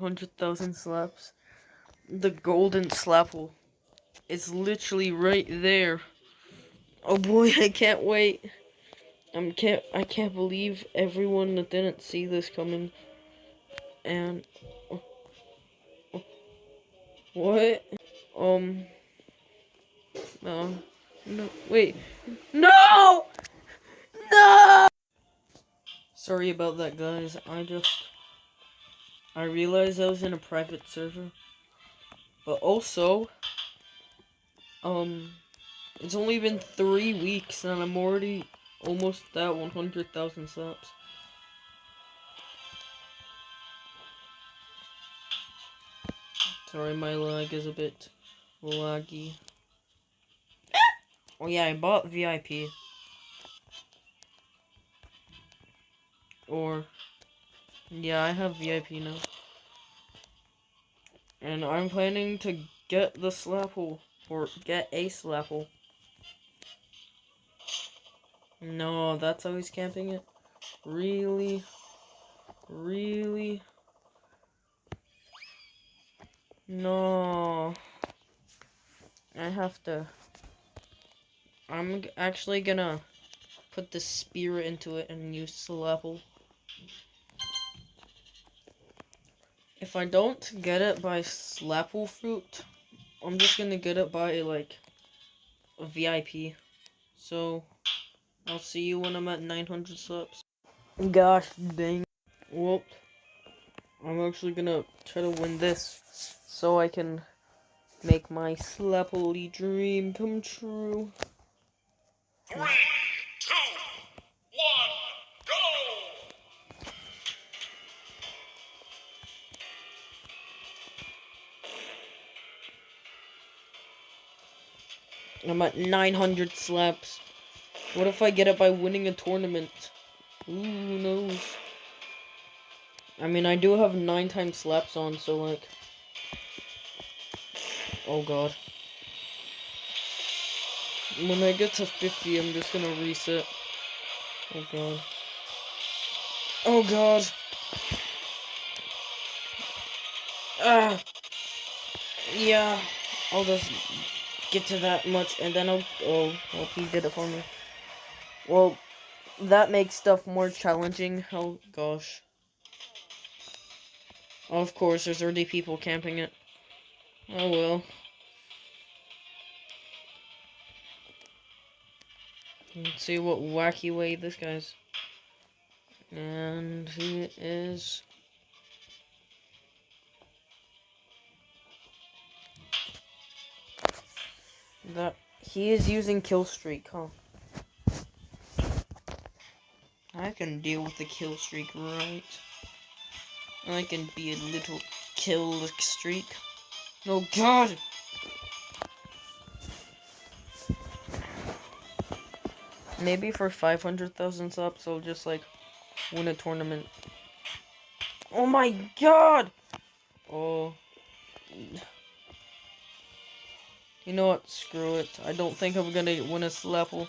100,000 slaps. The golden Slapple. It's literally right there. Oh boy, I can't wait. I can't believe everyone that didn't see this coming. And what? Um no. No, wait. No! No! Sorry about that, guys. I realized I was in a private server. But also, it's only been 3 weeks and I'm already almost at 100,000 subs. Sorry, my lag is a bit laggy. Oh yeah, I bought VIP. Or, yeah, I have VIP now. And I'm planning to get the Slapple, or get a Slapple. No, that's always camping it. Really? Really? No. I have to. Actually gonna put the spirit into it and use Slapple. If I don't get it by Slapple fruit, I'm just gonna get it by, like, a VIP. So, I'll see you when I'm at 900 subs. Gosh dang. Well, I'm actually gonna try to win this so I can make my Slapple dream come true. 3, 2, 1, go! I'm at 900 slaps. What if I get it by winning a tournament? Ooh, who knows? I mean, I do have 9 times slaps on, so like... Oh god. When I get to 50, I'm just gonna reset. Oh god. Oh god. Ah! Yeah. I'll just get to that much, and then I'll... Oh, well, he did it for me. Well, that makes stuff more challenging. Oh gosh. Of course, there's already people camping it. Oh well. Let's see what wacky way this guy's. And he is... He is using Killstreak, huh? I can deal with the Killstreak, right? I can be a little Killstreak. Oh god! Maybe for 500,000 subs, I'll just, like, win a tournament. Oh my god! Oh. You know what? Screw it. I don't think I'm gonna win a Slapple.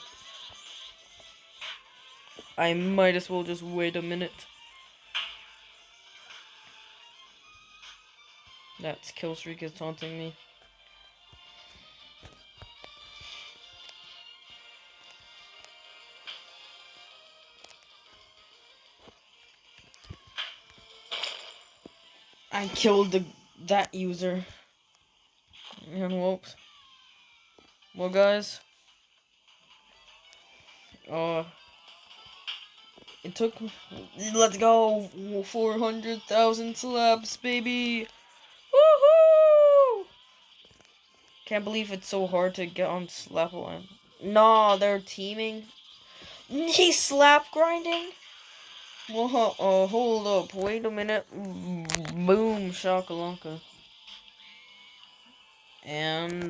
I might as well just wait a minute. That's Killstreak is taunting me. I killed that user. And whoops. Well, guys. It took. Let's go! 400,000 slabs, baby! Woohoo! Can't believe it's so hard to get on Slapple. No, they're teaming. He's slap grinding? Well, hold up. Wait a minute. Boom, shakalaka. And,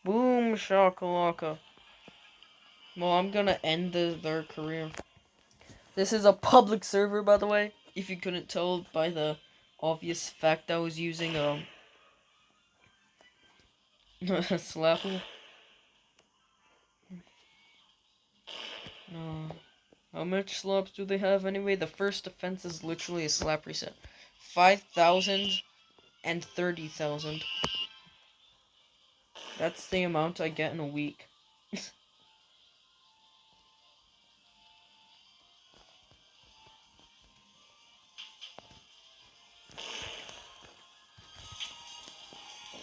boom, shakalaka. Well, I'm gonna end their career. This is a public server, by the way. If you couldn't tell by the obvious fact I was using, Slapple. How much slaps do they have anyway? The first defense is literally a slap reset. 5,000 and 30,000. That's the amount I get in a week.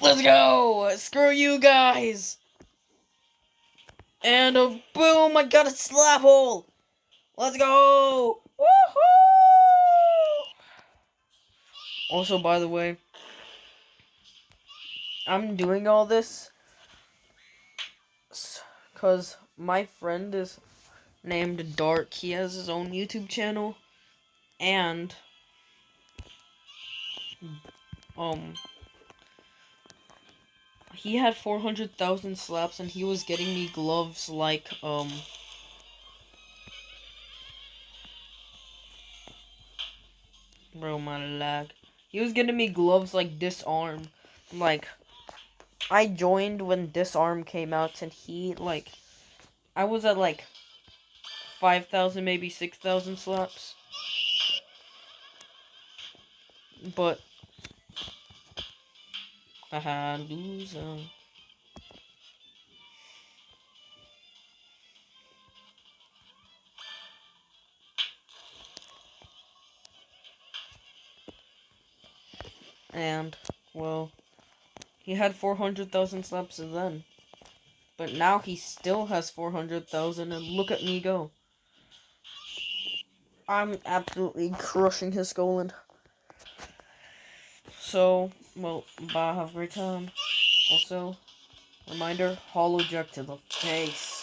Let's go! Screw you guys! And a boom! I got a Slapple! Let's go! Woohoo! Also, by the way, I'm doing all this because my friend is named Dark. He has his own YouTube channel, and he had 400,000 slaps, and he was getting me gloves like bro, my lag. He was getting me gloves like Disarm. Like, I joined when Disarm came out, and he, like, I was at, like, 5,000, maybe 6,000 slaps. But, haha, loser. And, well, he had 400,000 slaps then. But now he still has 400,000, and look at me go. I'm absolutely crushing his skull in. So, well, bye, have a great time. Also, reminder, hollow jack to the face.